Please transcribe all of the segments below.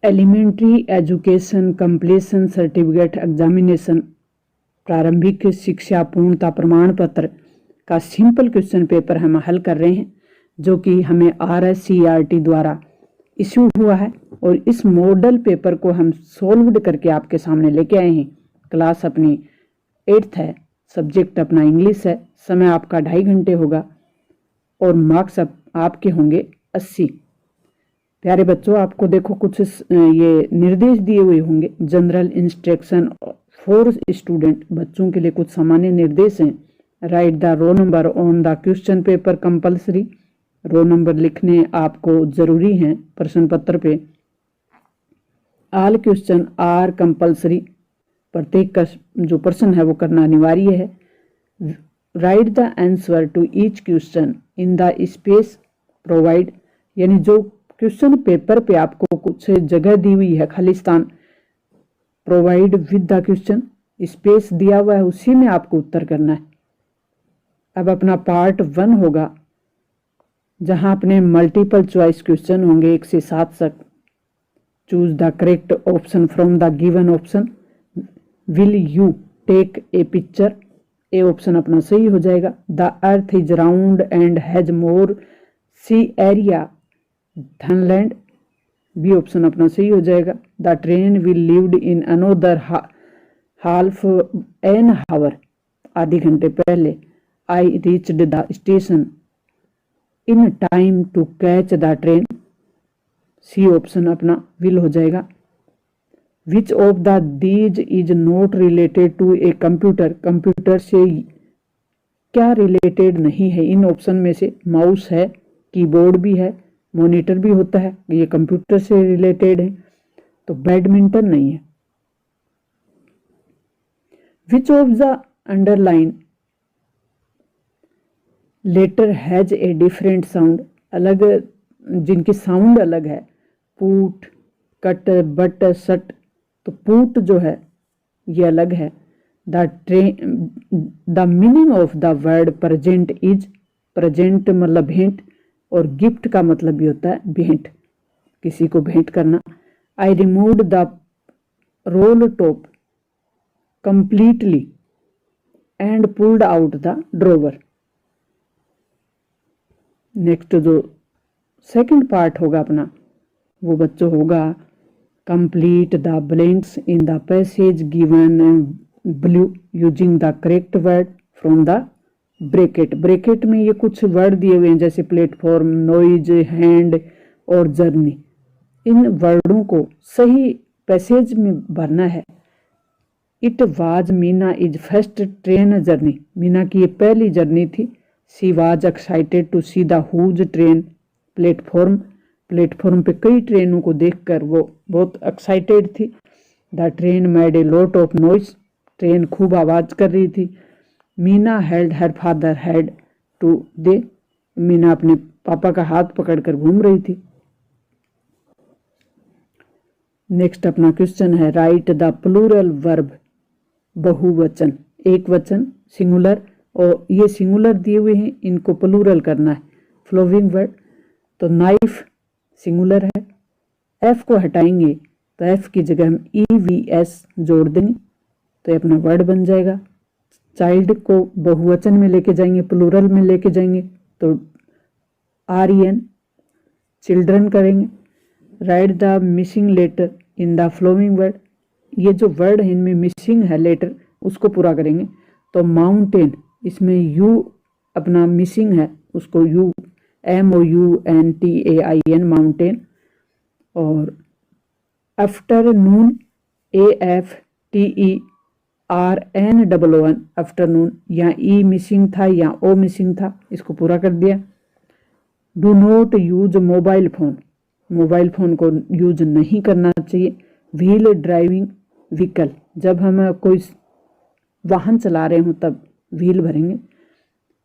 Elementary education completion certificate examination प्रारंभिक शिक्षा पूर्णता प्रमाण पत्र का सिंपल क्वेश्चन पेपर हम हल कर रहे हैं, जो कि हमें RSCERT द्वारा इशू हुआ है। और इस मॉडल पेपर को हम सॉल्व्ड करके आपके सामने लेके आए हैं। क्लास अपनी 8th है, सब्जेक्ट अपना इंग्लिश है, समय आपका 2.5 घंटे होगा और मार्क्स आपके होंगे 80। प्यारे बच्चों, आपको देखो कुछ ये निर्देश दिए हुए होंगे। जनरल इंस्ट्रक्शन फॉर स्टूडेंट, बच्चों के लिए कुछ सामान्य निर्देश हैं। Right the roll number on the question paper compulsory, roll number लिखने आपको जरूरी हैं प्रश्न पत्र पे। ऑल क्वेश्चन आर कंपल्सरी, प्रत्येक का जो प्रश्न है वो करना अनिवार्य है। Write the answer to each question in the space provide, यानी जो क्वेश्चन पेपर पे आपको कुछ जगह दी हुई है, खाली स्थान, provide with the question, space दिया हुआ है, उसी में आपको उत्तर करना है। अब अपना पार्ट 1 होगा, जहां अपने मल्टीपल चॉइस क्वेश्चन होंगे 1 से 7 तक। Choose the correct option from the given option, will you take a picture, a option अपना सही हो जाएगा। The earth is round and has more sea area than land, B option अपना सही हो जाएगा। The train will leaved in another half an hour, आधे घंटे पहले। I reached the station in time to catch the train, C option अपना विल हो जाएगा। Which of the these is not related to a computer, computer से क्या related नहीं है इन ऑप्शन में से। माउस है, कीबोर्ड भी है, मॉनिटर भी होता है, ये कंप्यूटर से रिलेटेड है। तो बैडमिंटन नहीं है। Which of the underline letter has a different sound, अलग जिनकी साउंड अलग है। पुट, कट, बट, सट, तो पुट जो है ये अलग है। The meaning of the word present is, present मतलब भेंट, और गिफ्ट का मतलब भी होता है भेंट, किसी को भेंट करना। I removed the roll top completely and pulled out the drawer. Next जो सेकंड पार्ट होगा अपना, वो बच्चों होगा complete the blanks in the passage given below using the correct word from the bracket. Bracket में ये कुछ वर्ड दिए हुए हैं, जैसे प्लेटफॉर्म, नॉइज, हैंड और जर्नी। इन वर्डों को सही पैसेज में भरना है। It was Meena is first train journey, Meena की ये पहली जर्नी थी। She was excited to see the huge train platform, platform पे कई ट्रेनों को देखकर वो बहुत एक्साइटेड थी। The train made a lot of noise, train खूब आवाज कर रही थी। Meena held her father had to they, Meena अपने पापा का हाथ पकड़कर घूम रही थी। नेक्स्ट अपना क्वेश्चन है राइट द प्लूरल वर्ब, बहुवचन, एक वचन सिंगुलर, और ये सिंगुलर दिए हुए हैं, इनको प्लूरल करना है। फ्लोविंग वर्ड, तो नाइफ सिंगुलर है, एफ को हटाएंगे तो एफ की जगह हम EVS जोड़ देंगे तो ये अपना वर्ड बन जाएगा। चाइल्ड को बहुवचन में लेके जाएंगे, प्लूरल में लेके जाएंगे तो REN चिल्ड्रन करेंगे। Write the missing letter in the flowing word, ये जो वर्ड है इनमें मिसिंग है लेटर, उसको पूरा करेंगे। तो माउंटेन, इसमें U अपना मिसिंग है, उसको MOUNTAIN माउंटेन। और आफ्टरनून AFTERNOON आफ्टरनून, यहाँ E मिसिंग था, यहाँ O मिसिंग था, इसको पूरा कर दिया। Do not use mobile phone, mobile phone को यूज नहीं करना चाहिए। व्हील ड्राइविंग व्हीकल, जब हम कोई वाहन चला रहे हों तब व्हील भरेंगे।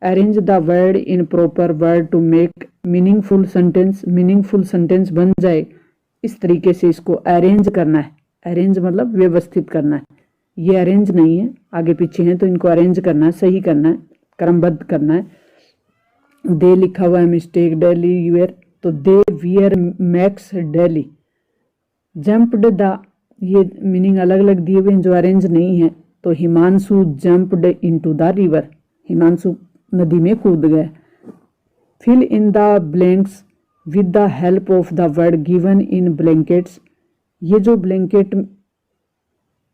Arrange the word in proper word to make meaningful sentence, meaningful sentence बन जाए इस तरीके से इसको अरेंज करना है। अरेंज मतलब व्यवस्थित करना है, ये अरेंज नहीं है, आगे पीछे है तो इनको अरेंज करना है, सही करना है, क्रमबद्ध करना है। दे लिखा हुआ है मिस्टेक, डेली यूयर, तो they wear max daily, jumped the, ये मीनिंग अलग अलग दिए हुए हैं जो अरेंज नहीं है। तो Himanshu jumped into the river, Himanshu नदी में कूद गए। Fill in the blanks with the help of the word given in blankets, ये जो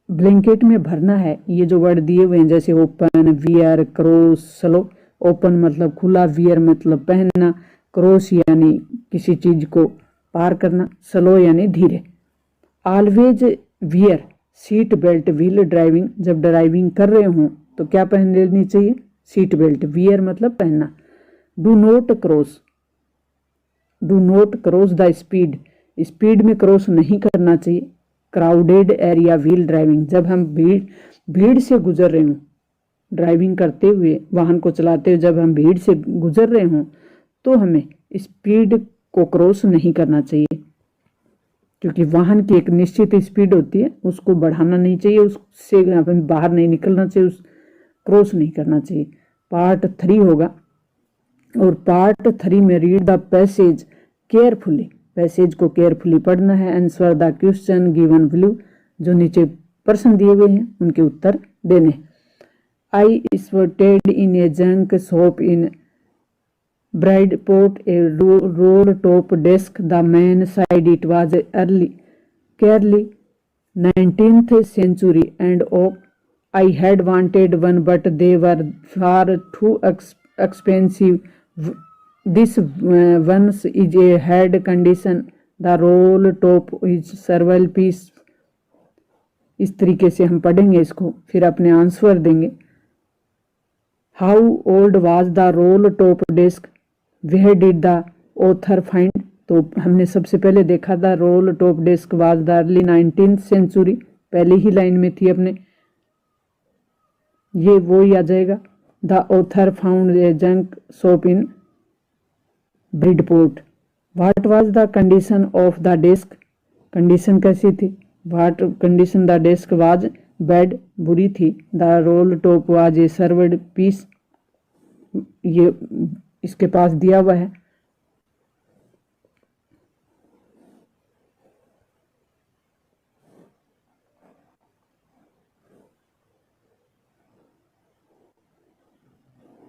ब्लैंकेट में भरना है, ये जो वर्ड दिए हुए हैं जैसे open, wear, cross, slow. Open मतलब खुला, वियर मतलब पहनना, क्रॉस यानी किसी चीज को पार करना, स्लो यानी धीरे। Always wear seat belt wheel driving, जब ड्राइविंग कर रहे हों तो क्या पहन लेनी चाहिए, सीट बेल्ट। वियर मतलब पहनना। Do not cross the speed, speed में क्रॉस नहीं करना चाहिए। क्राउडेड एरिया व्हील ड्राइविंग, जब हम भीड़ से गुजर रहे हों, ड्राइविंग करते हुए, वाहन को चलाते हुए जब हम भीड़ से गुजर रहे हों तो हमें स्पीड को क्रॉस नहीं करना चाहिए, क्योंकि वाहन की एक निश्चित स्पीड होती है, उसको बढ़ाना नहीं चाहिए, उससे हमें बाहर नहीं निकलना चाहिए, क्रॉस नहीं करना चाहिए। पार्ट 3 होगा, और पार्ट 3 में read the passage carefully, passage को केयरफुली पढ़ना है। Answer the question given below, जो नीचे प्रश्न दिए हुए हैं उनके उत्तर देने। आई spotted in A junk shop in Bridgeport a roll top desk, the man said it was early 19th century and I had wanted one but they were far too expensive. This one is a head condition, the roll top is several piece। इस तरीके से हम पढ़ेंगे इसको, फिर अपने answer देंगे। How old was the roll top desk? Where did the author find? तो हमने सबसे पहले देखा था roll top desk was the early 19th century, पहले ही लाइन में थी अपने, ये वो ही आ जाएगा। The author found a junk shop in Bridport. What was the condition of the desk, condition कैसी थी, what condition the desk was bad, बुरी थी। The roll top was a served piece, ये इसके पास दिया हुआ है।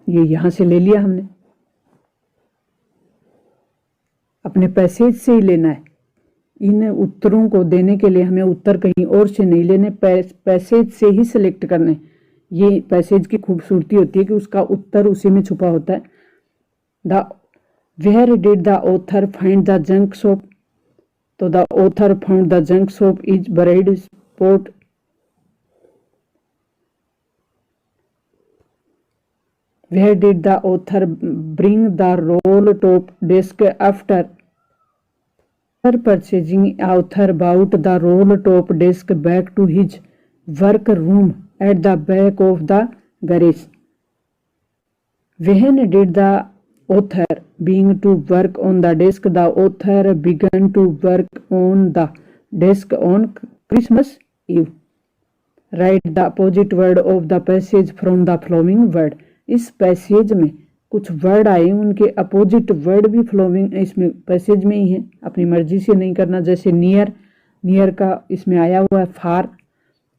ये यहां से ले लिया हमने, अपने पैसेज से ही लेना है। इन उत्तरों को देने के लिए हमें उत्तर कहीं और से नहीं लेने, पैसेज से ही सिलेक्ट करने। ये पैसेज की खूबसूरती होती है कि उसका उत्तर उसी में छुपा होता है। Where did the author find the junk shop? तो the author found the junk shop is Bridgeport। Where did the author bring the roll top desk after purchasing? Author brought the roll top desk back to his work room at the back of the garage। When did the author being to work on the desk? The author began to work on the desk on Christmas Eve। Write the opposite word of the passage from the following word। इस passage में कुछ word आए, उनके opposite word भी flowing इसमें passage में ही है, अपनी मर्जी से नहीं करना। जैसे नियर, नियर का इसमें आया हुआ है फार,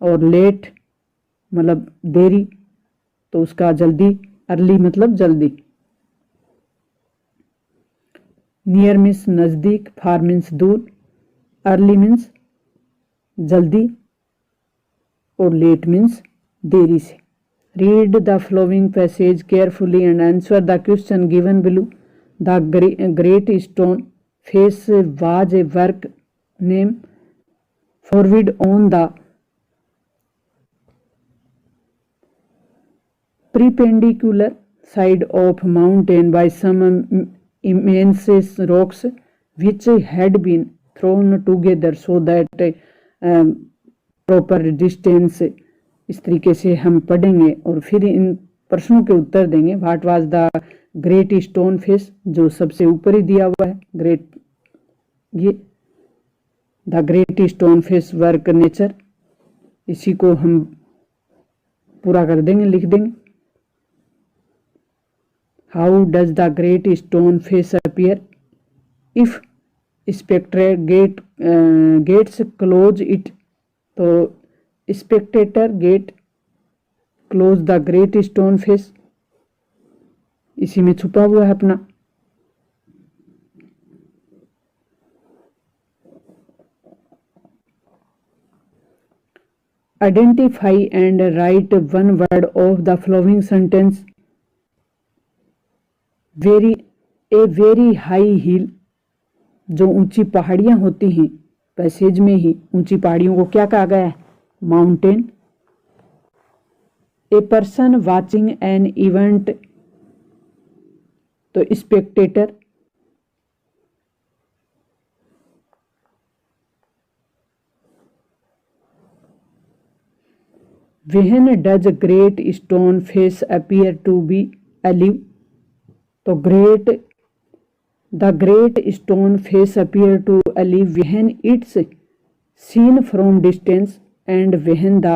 और लेट मतलब देरी, तो उसका जल्दी, अर्ली मतलब जल्दी। नियर मीन्स नज़दीक, फार मीन्स दूर, अर्ली मीन्स जल्दी, और लेट मीन्स देरी से। Read the following passage carefully and answer the question given below. The great stone face was a work name forward on the perpendicular side of mountain by some immense rocks which had been thrown together so that proper distance। इस तरीके से हम पढ़ेंगे और फिर इन प्रश्नों के उत्तर देंगे। What was the great stone face, जो सबसे ऊपर ही दिया हुआ है, ग्रेट, ये the great stone face work nature, इसी को हम पूरा कर देंगे, लिख देंगे। How does the great stone face appear? If spectator gets close it, तो spectator get close the great stone face, इसी में छुपा हुआ है अपना। Identify and write one word of the following sentence. Very high hill, जो ऊंची पहाड़ियां होती हैं, पैसेज में ही ऊंची पहाड़ियों को क्या कहा गया है? Mountain. A person watching an event, तो Spectator. When does great stone face appear to be alive, तो the great stone face appear to alive when it's seen from distance and when the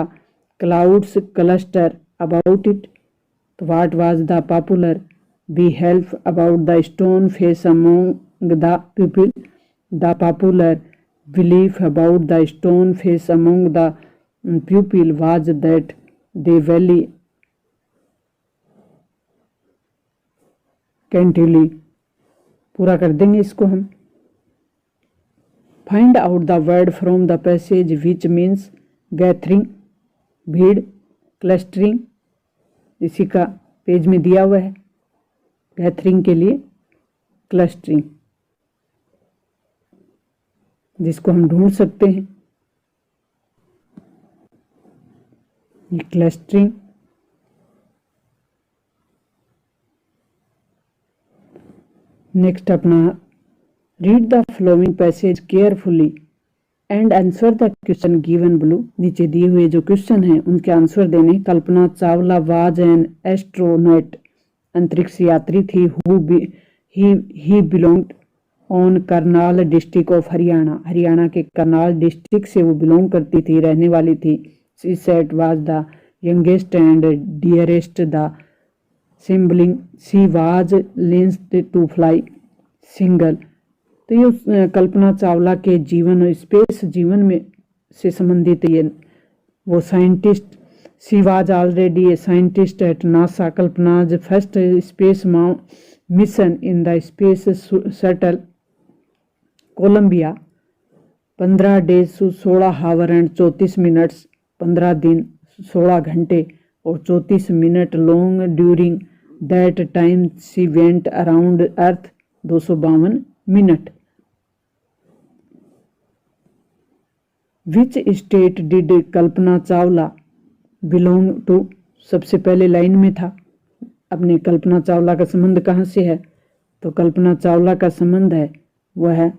clouds cluster about it. तो what was the popular belief about the stone face among the people? The popular belief about the stone face among the pupil was that they valley cantilly। पूरा कर देंगे इसको हम। Find out the word from the passage which means gathering, भीड़, clustering, इसी का page में दिया हुआ है। गैथरिंग के लिए क्लस्टरिंग, जिसको हम ढूंढ सकते हैं। ये क्लस्टरिंग। नेक्स्ट अपना read the following passage carefully and answer the question given below. नीचे दिए हुए जो क्वेश्चन हैं उनके आंसर देने। Kalpana Chawla was an astronaut, अंतरिक्ष यात्री थी। He belonged on Karnal district of Haryana, Haryana के करनाल डिस्ट्रिक्ट से वो बिलोंग करती थी, रहने वाली थी। She said was the youngest and dearest the sibling. She was learned to fly single। तो ये कल्पना चावला के जीवन और स्पेस जीवन में से संबंधित ये वो scientist. She was already a scientist at NASA. Kalpana's first space mission in the space shuttle Columbia 15 days 16 hour and 34 minutes, 15 दिन 16 घंटे और 34 minute long. During that time she went around earth 252 minute. Which state did Kalpana Chawla belong to? सबसे पहले line में था अपने कल्पना चावला का संबंध कहाँ से है? तो कल्पना चावला का संबंध है वह है,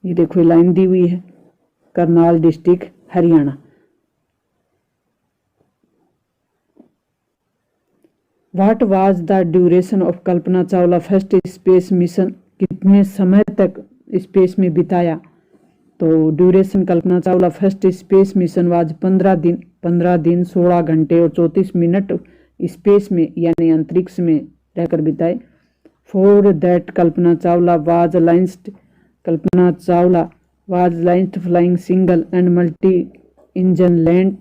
ये देखो लाइन दी हुई है, Karnal district Haryana. What was the duration of Kalpana Chawla first space mission? कितने समय तक स्पेस में बिताया? तो duration Kalpana Chawla first space mission was 15 दिन 16 घंटे और 34 मिनट स्पेस में यानी अंतरिक्ष में रहकर बिताए। For that Kalpana Chawla was licensed, Kalpana Chawla was licensed flying single and multi engine land.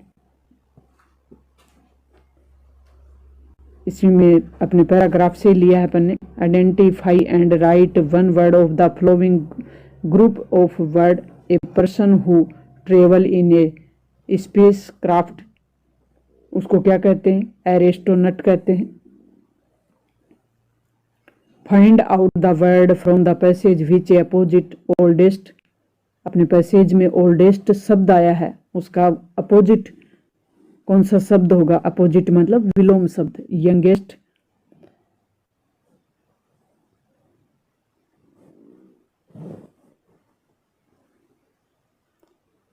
इसमें अपने पैराग्राफ से लिया है अपन ने। Identify and write one word of the following group of word. A person who travel in a spacecraft, उसको क्या कहते हैं? एस्ट्रोनॉट कहते हैं। Find out the word from the passage which opposite oldest. अपने पैसेज में oldest शब्द आया है, उसका अपोजिट कौन सा शब्द होगा? अपोजिट मतलब विलोम शब्द। Youngest,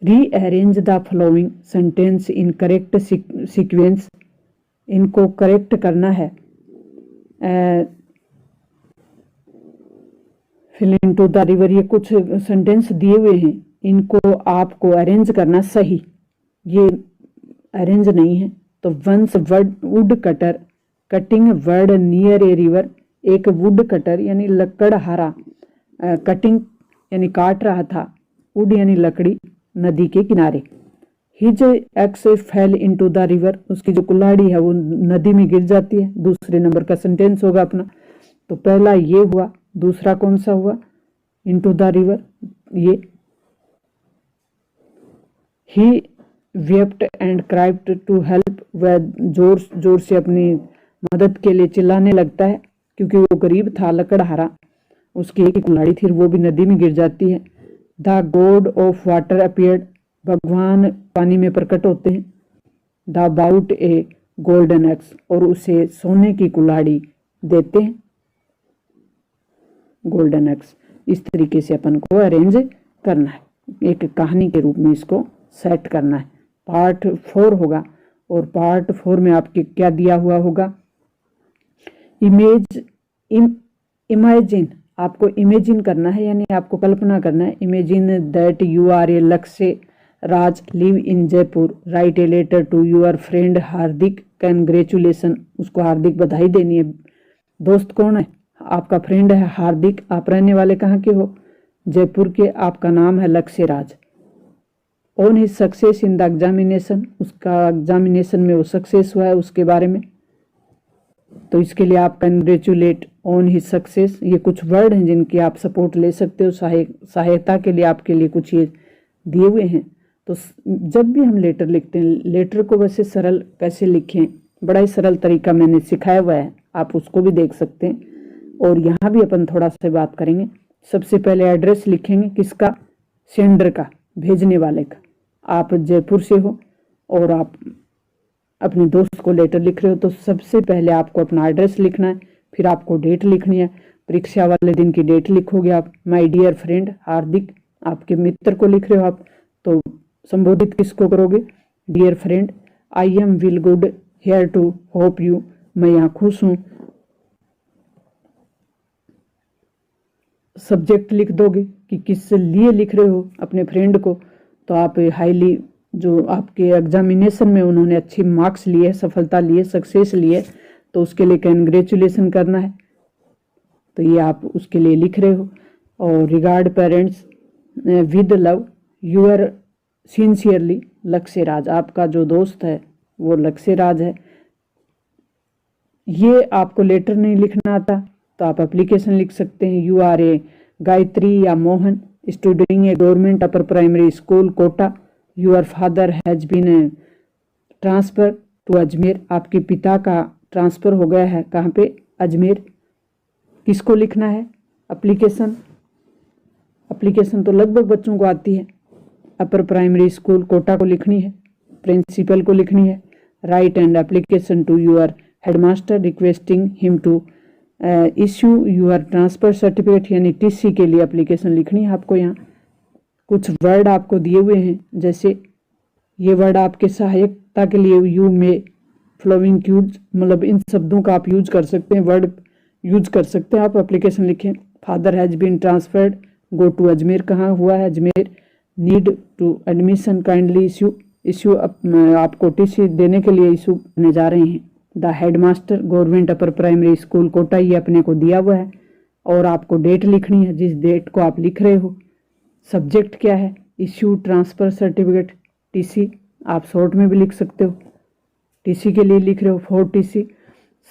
rearrange the following sentence in correct sequence. इनको करेक्ट करना है। Fill in to the river, ये कुछ सेंटेंस दिए हुए हैं, इनको आपको अरेंज करना सही। ये अरेंज नहीं है। तो once wood cutter cutting word near a river. एक वुड कटर यानी लकड़हारा, कटिंग यानी काट रहा था, वुड यानी लकड़ी, नदी के किनारे। His ex fail into the river, उसकी जो कुल्हाड़ी है वो नदी में गिर जाती है। दूसरे नंबर का सेंटेंस होगा अपना। तो पहला ये हुआ, दूसरा कौन सा हुआ, इनटू द रिवर, ये। ही वेप्ट एंड क्राइब्ड टू हेल्प, वह जोर जोर से अपनी मदद के लिए चिल्लाने लगता है, क्योंकि वो गरीब था, लकड़हारा, उसकी एक ही कुल्हाड़ी थी, वो भी नदी में गिर जाती है। The god of water appeared, भगवान पानी में प्रकट होते हैं। The bout a golden axe, और उसे सोने की कुल्हाड़ी देते हैं, गोल्डन एक्स। इस तरीके से अपन को अरेंज करना है, एक कहानी के रूप में इसको सेट करना है। पार्ट 4 होगा, और पार्ट 4 में आपके क्या दिया हुआ होगा, इमेजिन, आपको इमेजिन करना है, यानी आपको कल्पना करना है। Imagine that you are a Lakshya Raj, live in Jaipur, write a letter to your friend Hardik, congratulation, उसको हार्दिक बधाई देनी है। दोस्त कौन है, आपका फ्रेंड है हार्दिक। आप रहने वाले कहाँ के हो, जयपुर के, आपका नाम है Lakshya Raj. On his success in the examination, उसका एग्जामिनेशन में वो सक्सेस हुआ है, उसके बारे में। तो इसके लिए आप कंग्रेचुलेट ऑन हिज सक्सेस, ये कुछ वर्ड हैं जिनकी आप सपोर्ट ले सकते हो, सहायता के लिए आपके लिए कुछ ये दिए हुए हैं। तो जब भी हम लेटर लिखते हैं, लेटर को वैसे सरल कैसे लिखें, बड़ा ही सरल तरीका मैंने सिखाया हुआ है, आप उसको भी देख सकते हैं। और यहाँ भी अपन थोड़ा सा बात करेंगे। सबसे पहले एड्रेस लिखेंगे, किसका, सेंडर का, भेजने वाले का। आप जयपुर से हो और आप अपने दोस्त को लेटर लिख रहे हो, तो सबसे पहले आपको अपना एड्रेस लिखना है, फिर आपको डेट लिखनी है। परीक्षा वाले दिन की डेट लिखोगे आप। माय डियर फ्रेंड हार्दिक, आपके मित्र को लिख रहे हो आप, तो संबोधित किसको करोगे, dear friend. I am will good here to hope you, मैं यहाँ खुश हूँ। सब्जेक्ट लिख दोगे कि किस लिए लिख रहे हो अपने फ्रेंड को। तो आप हाईली, जो आपके एग्जामिनेशन में उन्होंने अच्छी मार्क्स लिए, सफलता लिए, सक्सेस लिए, तो उसके लिए कंग्रेचुलेसन करना है, तो ये आप उसके लिए लिख रहे हो। और regard parents with love your sincerely Lakshya Raj, आपका जो दोस्त है वो लक्ष्य राज है। ये आपको लेटर नहीं लिखना आता तो आप एप्लीकेशन लिख सकते हैं। यू आर ए गायत्री या Mohan studying a government upper primary school Kota, your father has been transfer to Ajmer, आपके पिता का ट्रांसफर हो गया है कहाँ पे, अजमेर। किसको लिखना है एप्लीकेशन, एप्लीकेशन तो लगभग बच्चों को आती है। अपर प्राइमरी स्कूल कोटा को लिखनी है, प्रिंसिपल को लिखनी है। Write and application to your headmaster requesting him to issue your transfer certificate, यानी टीसी के लिए एप्लीकेशन लिखनी है आपको। यहाँ कुछ वर्ड आपको दिए हुए हैं, जैसे ये वर्ड आपके सहायकता के लिए, यू में फ्लोइंग यूज, मतलब इन शब्दों का आप यूज कर सकते हैं, वर्ड यूज कर सकते हैं। आप एप्लीकेशन लिखें। Father has been transferred, go to Ajmer, कहाँ हुआ है, Ajmer. Need to admission kindly issue आपको टीसी देने के लिए इशू करने जा रहे हैं। The headmaster government upper primary school Kota, ये अपने को दिया हुआ है। और आपको डेट लिखनी है, जिस डेट को आप लिख रहे हो। सब्जेक्ट क्या है, इश्यू ट्रांसफर सर्टिफिकेट, टीसी, आप शॉर्ट में भी लिख सकते हो, टीसी के लिए लिख रहे हो, फॉर टीसी।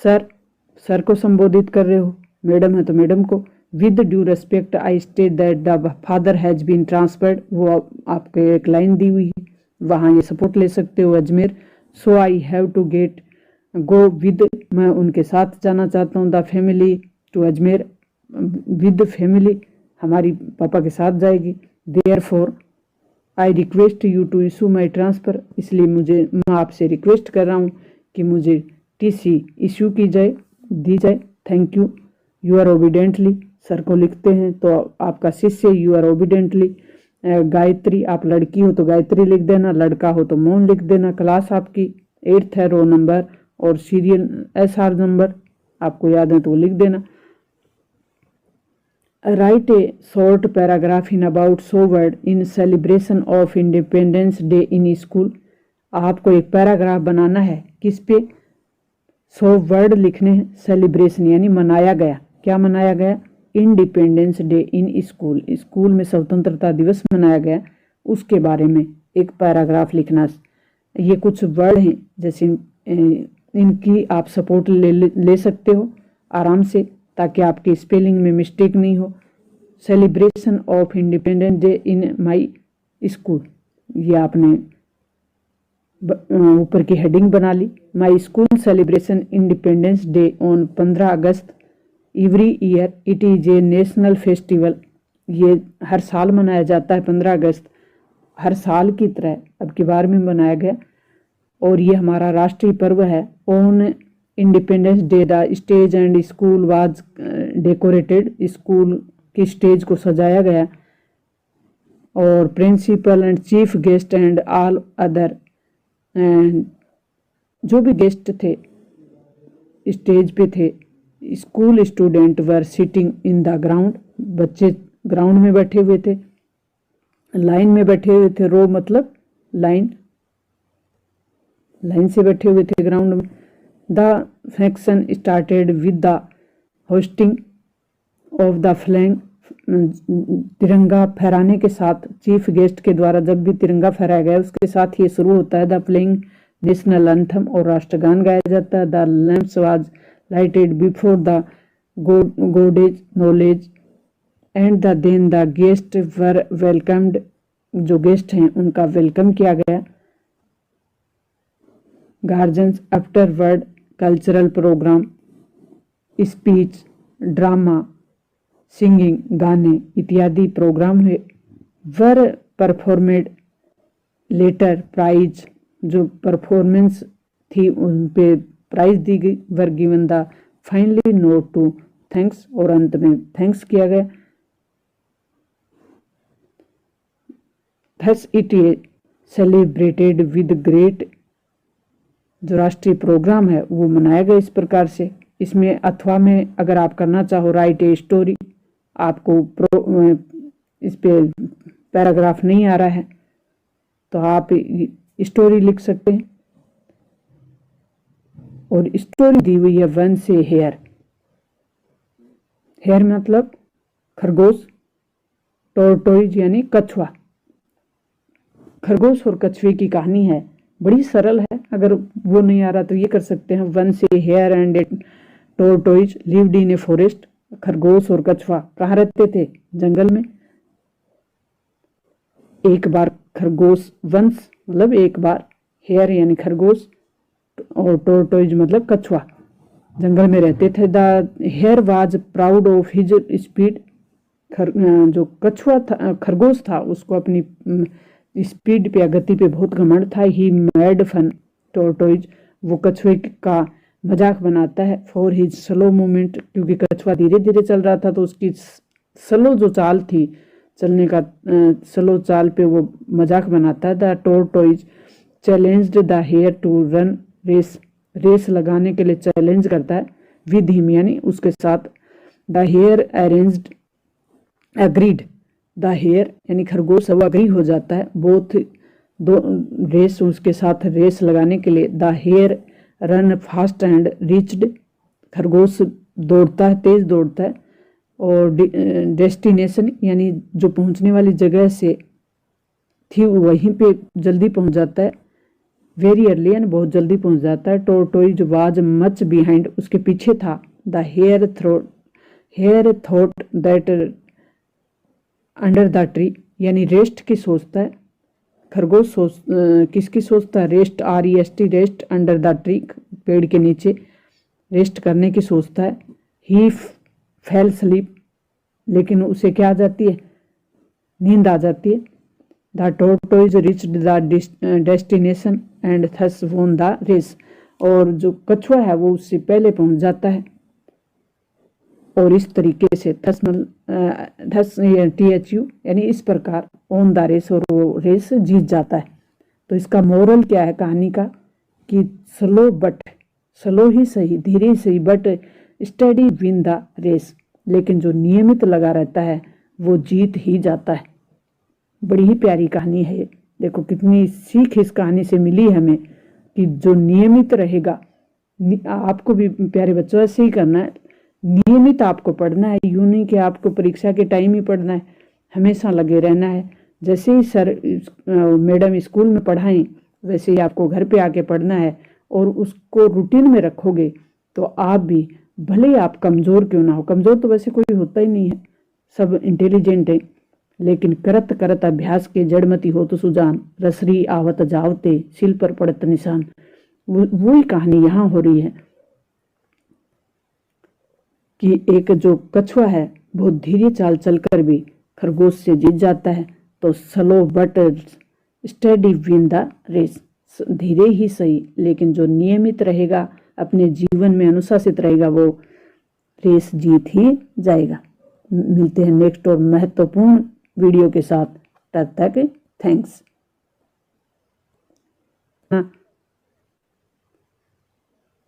सर को संबोधित कर रहे हो, मैडम है तो मैडम को। With due respect I state that the father has been transferred, वो आपके एक लाइन दी हुई है, वहाँ ये सपोर्ट ले सकते हो, Ajmer. So I have to get go with, मैं उनके साथ जाना चाहता हूँ। The family to Ajmer, with family, हमारी पापा के साथ जाएगी। Therefore I request you to issue my transfer, इसलिए मैं आपसे रिक्वेस्ट कर रहा हूँ कि मुझे टीसी इशू की जाए, दी जाए। Thank you, you are obediently, sir को लिखते हैं तो आपका शिष्य, यू आर ओबीडेंटली। गायत्री, आप लड़की हो तो गायत्री लिख देना, लड़का हो तो मोहन लिख देना। क्लास आपकी 8th है, रो नंबर और सीरियल SR नंबर आपको याद है तो वो लिख देना। Right A short paragraph in about so word in celebration of Independence Day in school, आपको एक पैराग्राफ बनाना है, किस पे, 100 वर्ड लिखने हैं। सेलिब्रेशन यानी मनाया गया, क्या मनाया गया, independence Day in school, school में स्वतंत्रता दिवस मनाया गया उसके बारे में एक पैराग्राफ लिखना। ये कुछ वर्ड हैं, जैसे इनकी आप सपोर्ट ले सकते हो आराम से, ताकि आपकी स्पेलिंग में मिस्टेक नहीं हो। Celebration of Independence Day in my school, ये आपने ऊपर की हेडिंग बना ली। My school celebration Independence Day on 15 August every year, it is a national festival. ये हर साल मनाया जाता है 15 अगस्त, हर साल की तरह अब की बार में मनाया गया, और ये हमारा राष्ट्रीय पर्व है। On Independence Day the stage and school was decorated, school की स्टेज को सजाया गया, और principal and chief guest and all other, जो भी गेस्ट थे स्टेज पे थे, school student were sitting in the ground, बच्चे ग्राउंड में बैठे हुए थे, लाइन में बैठे हुए थे। रो मतलब लाइन, लाइन से बैठे हुए थे ग्राउंड में। The function started with the hosting of the flag, तिरंगा फहराने के साथ, चीफ गेस्ट के द्वारा जब भी तिरंगा फहराया गया उसके साथ ये शुरू होता है। द प्लेइंग नेशनल एंथम, और राष्ट्रगान गाया जाता है। The lamps was lighted before the goddess knowledge and the then the guest were welcomed, जो गेस्ट हैं उनका वेलकम किया गया। Guardians afterward cultural program, speech, drama, singing, गाने इत्यादि प्रोग्राम हुए। वर परफॉर्मेड लेटर, प्राइज, जो परफॉर्मेंस थी उन पे प्राइज दी गई। Were given the finally note to thanks, और अंत में थैंक्स किया गया। Thus it is celebrated with great, जो राष्ट्रीय प्रोग्राम है वो मनाया गया इस प्रकार से। इसमें अथवा में अगर आप करना चाहो राइट ए स्टोरी, आपको इस पे पैराग्राफ नहीं आ रहा है तो आप स्टोरी लिख सकते हैं। और स्टोरी दी हुई है वन से हेयर, हेयर मतलब खरगोश, टोरटोइज यानी कछुआ। खरगोश और कछुए की कहानी है, बड़ी सरल है, अगर वो नहीं आ रहा तो ये कर सकते हैं। Once hare and a tortoise lived in a forest, खरगोश और कछुआ कहाँ रहते थे? जंगल में। एक बार खरगोश, वंश मतलब एक बार, हेयर यानी खरगोश, और टोरटोइज मतलब कछुआ जंगल में रहते थे। The hare was proud of his speed, जो कछुआ था, खरगोश था, उसको अपनी स्पीड पे, गति पे बहुत घमंड था। ही मैड फन टोरटोइज, वो कछुए का मजाक बनाता है। फॉर हिज स्लो मूवमेंट, क्योंकि कछुआ धीरे धीरे चल रहा था तो उसकी स्लो जो चाल थी चलने का, स्लो चाल पे वो मजाक बनाता है। The tortoise challenged the hare to run race, race लगाने के लिए चैलेंज करता है। विद हिम यानी उसके साथ। The hare arranged agreed, the hare यानी खरगोश वो अग्री हो जाता है, बोथ दो रेस, उसके साथ रेस लगाने के लिए। The hare run fast and reached, खरगोश दौड़ता है, तेज दौड़ता है, और डेस्टिनेशन यानी जो पहुंचने वाली जगह से थी वहीं पे जल्दी पहुंच जाता है। वेरी अर्ली यानी बहुत जल्दी पहुंच जाता है। टोरटोइज वाज मच बिहाइंड, उसके पीछे था। The hare thought that under the tree, यानी रेस्ट की सोचता है। खरगोश किसकी सोचता है? Rest, REST, rest, under the tree, पेड़ के नीचे रेस्ट करने की सोचता है। ही फेल स्लीप, लेकिन उसे क्या आ जाती है? नींद आ जाती है। The tortoise reached the destination and thus won the race, और जो कछुआ है वो उससे पहले पहुंच जाता है। और इस तरीके से थस THU यानी इस प्रकार ऑन द रेस, और वो रेस जीत जाता है। तो इसका मोरल क्या है कहानी का? कि स्लो ही सही, धीरे ही सही, but steady win the race, लेकिन जो नियमित लगा रहता है वो जीत ही जाता है। बड़ी ही प्यारी कहानी है। देखो कितनी सीख इस कहानी से मिली हमें, कि जो नियमित रहेगा, आपको भी प्यारे बच्चों ऐसे ही करना है, नियमित आपको पढ़ना है, यूं नहीं कि आपको परीक्षा के टाइम ही पढ़ना है, हमेशा लगे रहना है। जैसे ही सर मैडम स्कूल में पढ़ाएं वैसे ही आपको घर पे आके पढ़ना है, और उसको रूटीन में रखोगे तो आप भी, भले ही आप कमज़ोर क्यों ना हो, कमज़ोर तो वैसे कोई होता ही नहीं है, सब इंटेलिजेंट है, लेकिन करत करत अभ्यास के जड़मती हो तो सुजान, रसरी आवत जावते सिल पर पड़त निशान। वही कहानी यहाँ हो रही है कि एक जो कछुआ है वो धीरे चाल चलकर भी खरगोश से जीत जाता है। तो slow but steady win the race, धीरे ही सही लेकिन जो नियमित रहेगा, अपने जीवन में अनुशासित रहेगा, वो रेस जीत ही जाएगा। मिलते हैं नेक्स्ट और महत्वपूर्ण वीडियो के साथ, तब तक थैंक्स।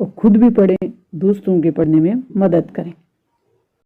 और खुद भी पढ़ें, दूसरों के पढ़ने में मदद करें।